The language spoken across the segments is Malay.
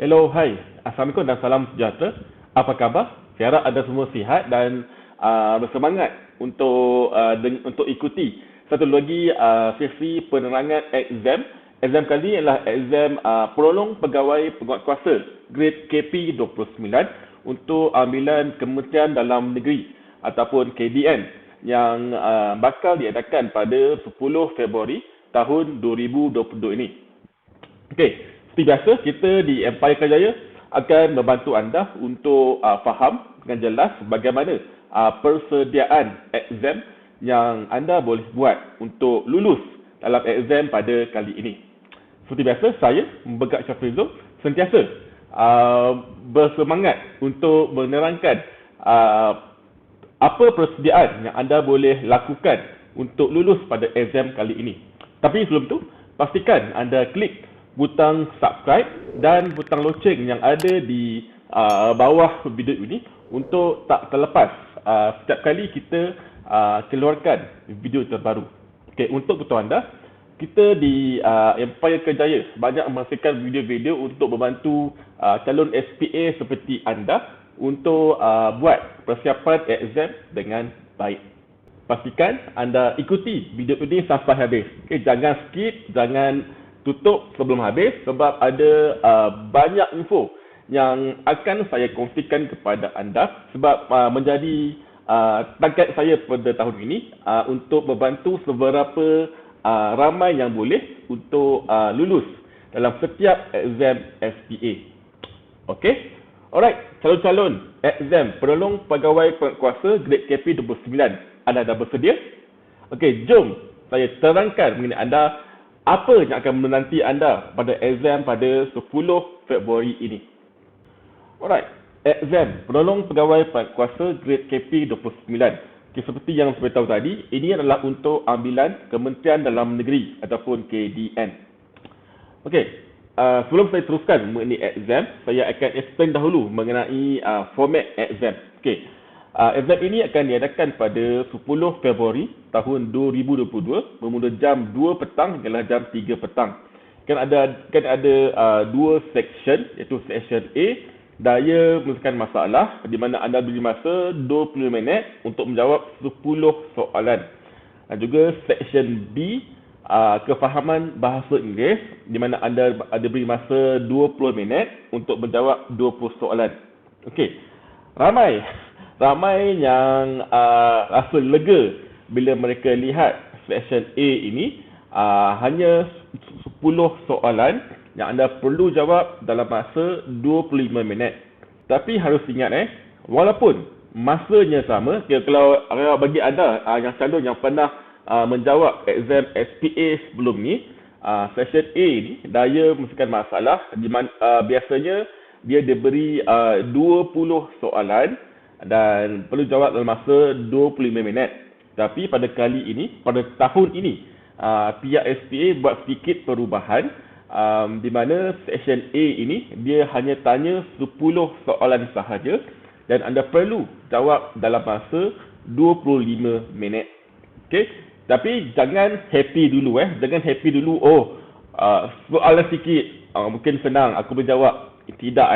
Hello, hai. Assalamualaikum dan salam sejahtera. Apa khabar? Saya harap anda semua sihat dan bersemangat untuk ikuti satu lagi sesi penerangan exam. Exam kali ini adalah exam penolong pegawai penguatkuasa grade KP 29 untuk ambilan Kementerian Dalam Negeri ataupun KDN yang bakal diadakan pada 10 Februari tahun 2022 ini. Okey, seperti biasa kita di Empire Kerjaya akan membantu anda untuk faham dengan jelas bagaimana persediaan exam yang anda boleh buat untuk lulus dalam exam pada kali ini. Seperti biasa, saya Begak Syafrizul sentiasa bersemangat untuk menerangkan apa persediaan yang anda boleh lakukan untuk lulus pada exam kali ini. Tapi sebelum tu, pastikan anda klik butang subscribe dan butang loceng yang ada di bawah video ini untuk tak terlepas setiap kali kita keluarkan video terbaru. Okey, untuk betul anda, kita di Empire Kerjaya banyak menghasilkan video-video untuk membantu calon SPA seperti anda untuk buat persiapan exam dengan baik. Pastikan anda ikuti video ini sampai habis. Okey, jangan skip, jangan tutup sebelum habis sebab ada banyak info yang akan saya kongsikan kepada anda sebab menjadi target saya pada tahun ini untuk membantu seberapa ramai yang boleh untuk lulus dalam setiap exam SPA. Okey? Alright, calon-calon exam penolong pegawai penguatkuasa grade KP 29. Anda dah bersedia? Okey, jom saya terangkan mengenai anda apa yang akan menanti anda pada exam pada 10 Februari ini. Alright, exam penolong pegawai penguatkuasa grade KP 29. Okay, seperti yang saya tahu tadi, ini adalah untuk ambilan Kementerian Dalam Negeri ataupun KDN. Okey, sebelum saya teruskan mengenai exam, saya akan explain dahulu mengenai format exam. Okey, exam ini akan diadakan pada 10 Februari tahun 2022 bermula jam 2 petang hinggalah jam 3 petang. Kan ada dua section, iaitu section A, daya menyelesaikan masalah, di mana anda beri masa 20 minit untuk menjawab 10 soalan. Dan juga section B, kefahaman bahasa Inggeris, di mana anda ada beri masa 20 minit untuk menjawab 20 soalan. Okey, ramai yang rasa lega bila mereka lihat section A ini hanya 10 soalan yang anda perlu jawab dalam masa 25 minit. Tapi harus ingat walaupun masanya sama, kalau bagi anda yang calon yang pernah menjawab exam SPA sebelum ni, section A ni daya menyelesaikan masalah di mana biasanya dia diberi 20 soalan dan perlu jawab dalam masa 25 minit. Tapi pada kali ini, pada tahun ini, pihak SPA buat sedikit perubahan di mana section A ini dia hanya tanya 10 soalan sahaja dan anda perlu jawab dalam masa 25 minit. Okey, tapi jangan happy dulu jangan happy dulu soalan sikit mungkin senang aku boleh jawab. Tidak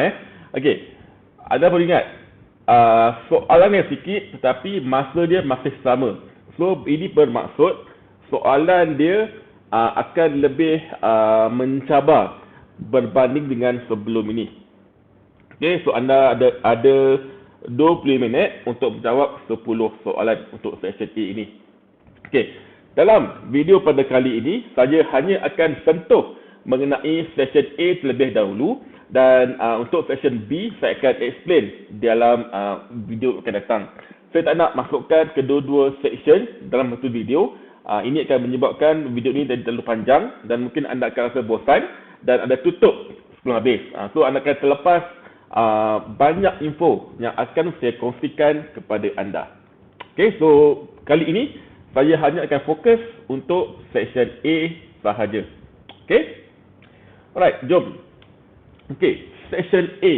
Okey, anda perlu ingat soalan yang sikit tetapi masa dia masih sama. So ini bermaksud soalan dia akan lebih mencabar berbanding dengan sebelum ini. Okey, so anda ada 20 minit untuk menjawab 10 soalan untuk section A ini. Okey, dalam video pada kali ini saya hanya akan sentuh mengenai section A terlebih dahulu. Dan untuk section B, saya akan explain dalam video akan datang. Saya tak nak masukkan kedua-dua section dalam satu video. Ini akan menyebabkan video ini terlalu panjang dan mungkin anda akan rasa bosan dan anda tutup sebelum habis. So, anda akan terlepas banyak info yang akan saya kongsikan kepada anda. Okay, so kali ini saya hanya akan fokus untuk section A sahaja. Okay? Alright, jom. Okey, section A,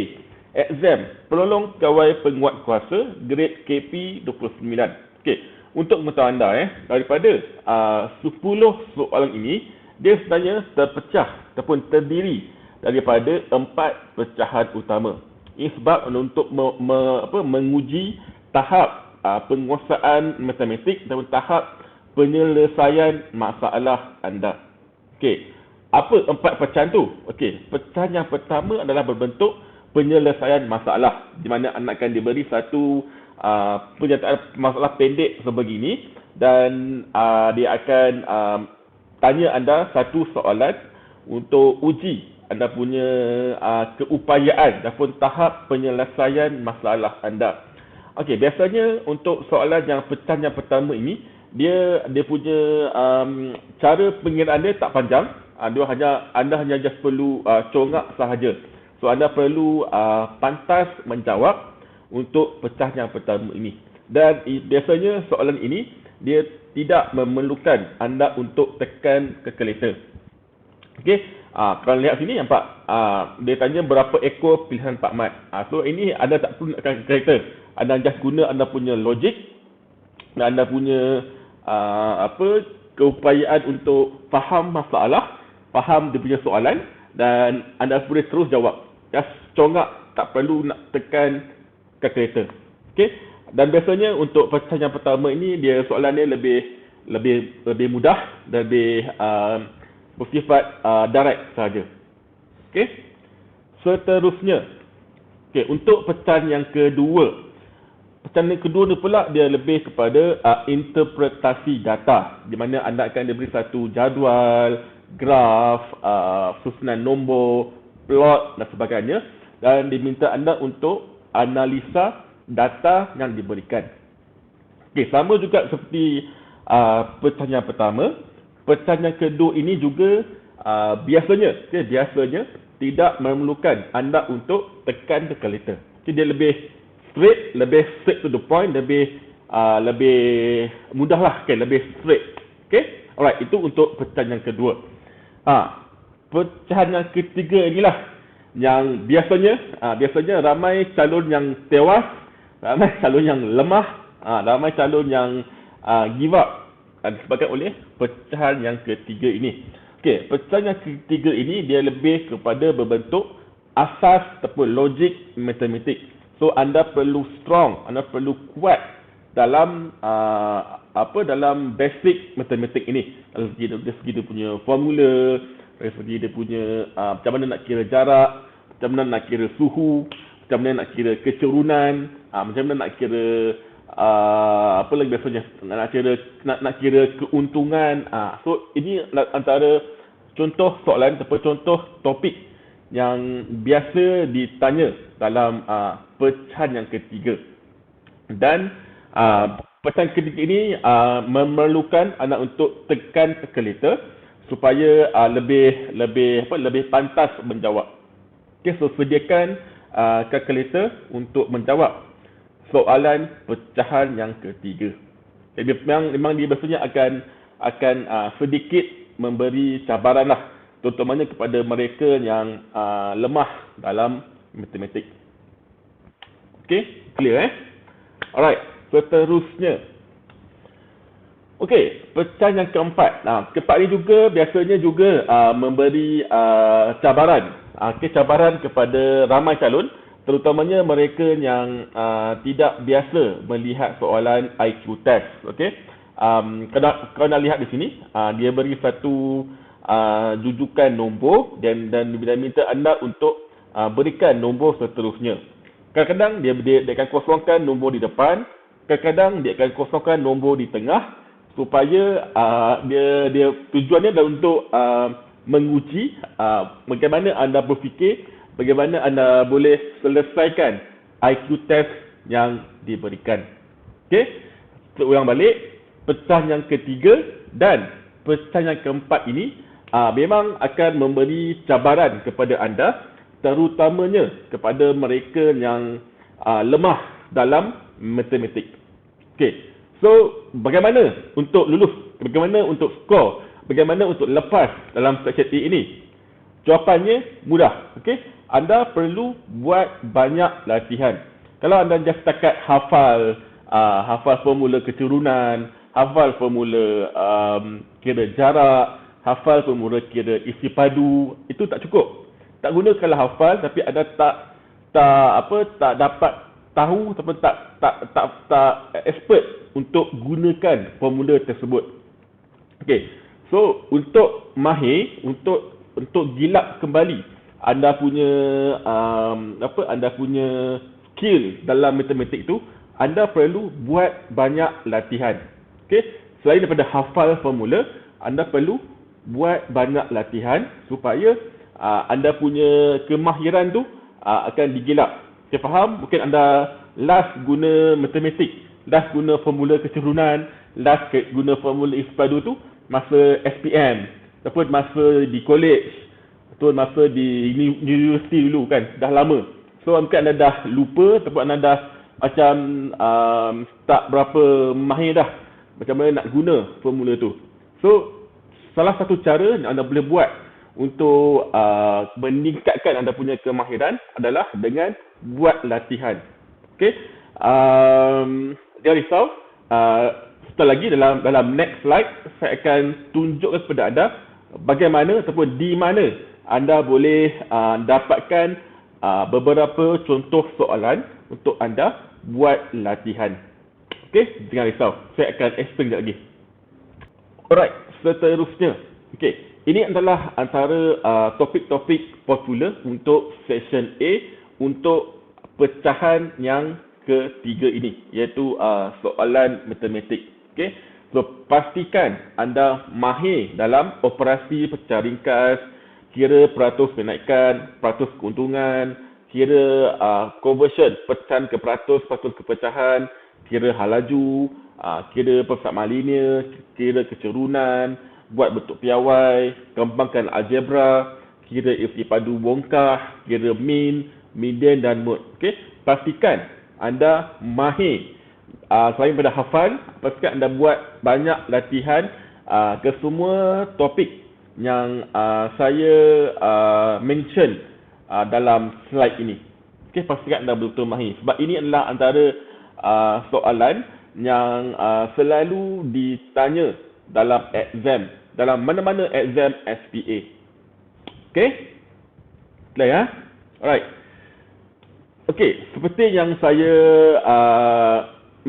exam penolong pegawai penguatkuasa grade KP 29. Okey, untuk mengetahui anda daripada 10 soalan ini dia sebenarnya terpecah ataupun terdiri daripada 4 pecahan utama. Ini sebab untuk menguji tahap penguasaan matematik dan tahap penyelesaian masalah anda. Okey, apa 4 pecahan tu? Okey, pecahan yang pertama adalah berbentuk penyelesaian masalah, di mana anda akan diberi satu penyataan masalah pendek sebegini dan dia akan tanya anda satu soalan untuk uji anda punya keupayaan ataupun tahap penyelesaian masalah anda. Okey, biasanya untuk soalan yang pecahan yang pertama ini, dia punya cara pengiraan dia tak panjang. Anda hanya just perlu congak sahaja. So anda perlu pantas menjawab untuk pecahan yang pertama ini. Dan biasanya soalan ini dia tidak memerlukan anda untuk tekan calculator. Okey. Kalau lihat sini nampak dia tanya berapa ekor pilihan Pak Mat. So ini anda tak perlu nakkan calculator. Anda just guna anda punya logik dan anda punya keupayaan untuk faham masalah, faham dia punya soalan dan anda boleh terus jawab. Just congak, tak perlu nak tekan calculator. Okey. Dan biasanya untuk pecahan yang pertama ini dia soalan dia lebih mudah dan lebih bersifat direct sahaja. Okey. Seterusnya. Okey, untuk pecahan yang kedua. Pecahan yang kedua ni pula dia lebih kepada interpretasi data, di mana anda akan diberi satu jadual, graf, susunan nombor, plot dan sebagainya dan diminta anda untuk analisa data yang diberikan. Okey, sama juga seperti pecahan yang pertama. Pecahan yang kedua ini juga biasanya tidak memerlukan anda untuk tekan calculator. Jadi dia lebih straight to the point, lebih mudah lah, lebih straight. Okay? Alright, itu untuk pecahan yang kedua. Pecahan yang ketiga inilah yang biasanya ramai calon yang tewas, ramai calon yang lemah, ramai calon yang give up disebabkan oleh pecahan yang ketiga ini. Okey, pecahan yang ketiga ini dia lebih kepada berbentuk asas ataupun logik matematik. So anda perlu strong, anda perlu kuat dalam dalam basic matematik ini. Dari segi dia punya formula, dari segi dia punya macam mana nak kira jarak, macam mana nak kira suhu, macam mana nak kira kecurunan, macam mana nak kira apa lagi biasanya nak kira keuntungan. So ini antara contoh soalan ataupun contoh topik yang biasa ditanya dalam pecahan yang ketiga. Dan pecahan ketiga ini memerlukan anda untuk tekan calculator supaya lebih pantas menjawab. Okey, so sediakan calculator untuk menjawab soalan pecahan yang ketiga. Jadi memang dia biasanya akan sedikit memberi cabaran lah, terutamanya kepada mereka yang lemah dalam matematik. Okey, clear Alright, seterusnya. Okey, pecahan yang keempat. Keempat ni juga biasanya juga memberi cabaran. Cabaran kepada ramai calon, terutamanya mereka yang tidak biasa melihat soalan IQ test. Okey. Kalau nak lihat di sini, dia beri satu jujukan nombor dan minta anda untuk berikan nombor seterusnya. Kadang-kadang dia akan kosongkan nombor di depan, kadang-kadang dia akan kosongkan nombor di tengah supaya dia tujuannya adalah untuk menguji bagaimana anda berfikir, bagaimana anda boleh selesaikan IQ test yang diberikan. Okey, ulang balik, pecahan yang ketiga dan pecahan yang keempat ini memang akan memberi cabaran kepada anda, terutamanya kepada mereka yang lemah dalam matematik. Okey, so bagaimana untuk lulus, bagaimana untuk skor, bagaimana untuk lepas dalam section A ini? Jawapannya mudah. Okey, anda perlu buat banyak latihan. Kalau anda just setakat hafal formula keturunan, hafal formula kira jarak, hafal formula kira isi padu, itu tak cukup. Tak guna kalau hafal, tapi anda tak dapat tahu ataupun tak expert untuk gunakan formula tersebut. Okey. So untuk mahir, untuk gilap kembali anda punya anda punya skill dalam matematik tu, anda perlu buat banyak latihan. Okey. Selain daripada hafal formula, anda perlu buat banyak latihan supaya anda punya kemahiran tu akan digilap. Saya faham mungkin anda last guna matematik, last guna formula keturunan, last guna formula Ispadu tu masa SPM ataupun masa di college ataupun masa di universiti dulu kan, dah lama. So mungkin anda dah lupa ataupun anda dah macam tak berapa mahir dah macam mana nak guna formula tu. So salah satu cara yang anda boleh buat untuk meningkatkan anda punya kemahiran adalah dengan buat latihan. Okey. Jangan risau. Setelah lagi dalam next slide saya akan tunjukkan kepada anda bagaimana ataupun di mana anda boleh dapatkan beberapa contoh soalan untuk anda buat latihan. Okey, jangan risau. Saya akan explain sekejap lagi. Alright, seterusnya. Okey, ini adalah antara topik-topik popular untuk section A untuk pecahan yang ketiga ini, iaitu soalan matematik. Okey, so pastikan anda mahir dalam operasi pecah ringkas, kira peratus kenaikan, peratus keuntungan, kira conversion, pecahan ke peratus ke pecahan, kira hal laju, kira persamaan linear, kira kecerunan, buat bentuk piawai, kembangkan algebra, kira irti padu bongkah, kira mean, median dan mode. Okey, pastikan anda mahir. Selain pada hafal, pastikan anda buat banyak latihan ke semua topik yang saya mention dalam slide ini. Okey, pastikan anda betul-betul mahir sebab ini adalah antara soalan yang selalu ditanya dalam exam, dalam mana-mana exam SPA. Okey? Clear ya? Alright. Okey, seperti yang saya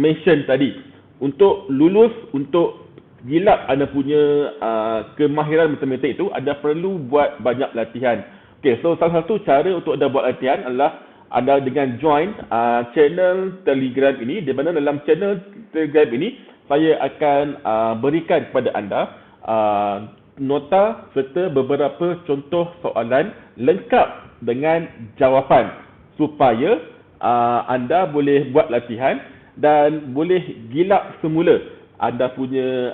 mention tadi, untuk lulus, untuk gilap anda punya kemahiran matematik itu, anda perlu buat banyak latihan. Okey, so salah satu cara untuk anda buat latihan adalah anda dengan join channel Telegram ini, di mana dalam channel Telegram ini saya akan berikan kepada anda nota serta beberapa contoh soalan lengkap dengan jawapan supaya anda boleh buat latihan dan boleh gilap semula anda punya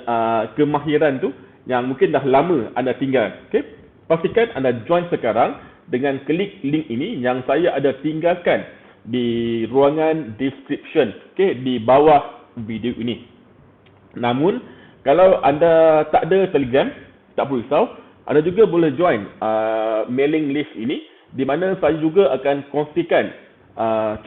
kemahiran tu yang mungkin dah lama anda tinggal. Okey, pastikan anda join sekarang dengan klik link ini yang saya ada tinggalkan di ruangan description, okey, di bawah video ini. Namun kalau anda tak ada Telegram, tak perlu risau, anda juga boleh join mailing list ini di mana saya juga akan kongsikan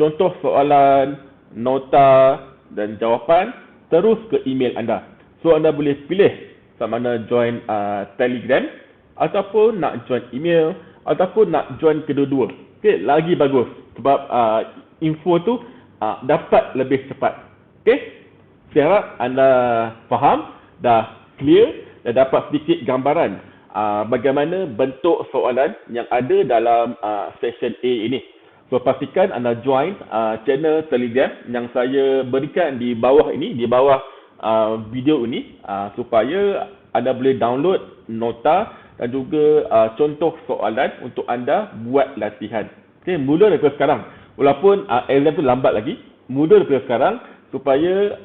contoh soalan, nota dan jawapan terus ke email anda. So anda boleh pilih sama mana join Telegram ataupun nak join email ataupun nak join kedua-dua. Okey, lagi bagus sebab info tu dapat lebih cepat. Okey, saya harap anda faham, dah clear dan dapat sedikit gambaran bagaimana bentuk soalan yang ada dalam session A ini. So pastikan anda join channel Telegram yang saya berikan di bawah ini, di bawah video ini, supaya anda boleh download nota dan juga contoh soalan untuk anda buat latihan. Okey, mula daripada sekarang. Walaupun exam tu lambat lagi, mula daripada sekarang supaya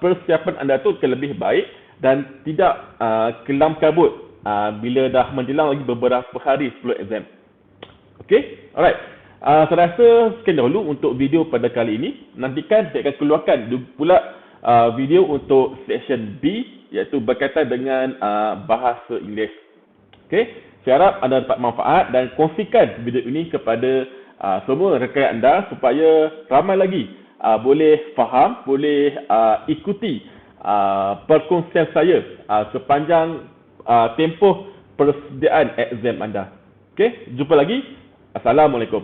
persiapan anda tu lebih baik dan tidak kelam kabut bila dah menjelang lagi beberapa hari sebelum exam. Okey, alright. Saya rasa sekian dahulu untuk video pada kali ini. Nantikan saya akan keluarkan pula video untuk section B, iaitu berkaitan dengan bahasa Inggeris. Okey, saya harap anda dapat manfaat dan kongsikan video ini kepada semua rakan anda supaya ramai lagi boleh faham, boleh ikuti perkongsian saya sepanjang tempoh persediaan exam anda. Okey, jumpa lagi. Assalamualaikum.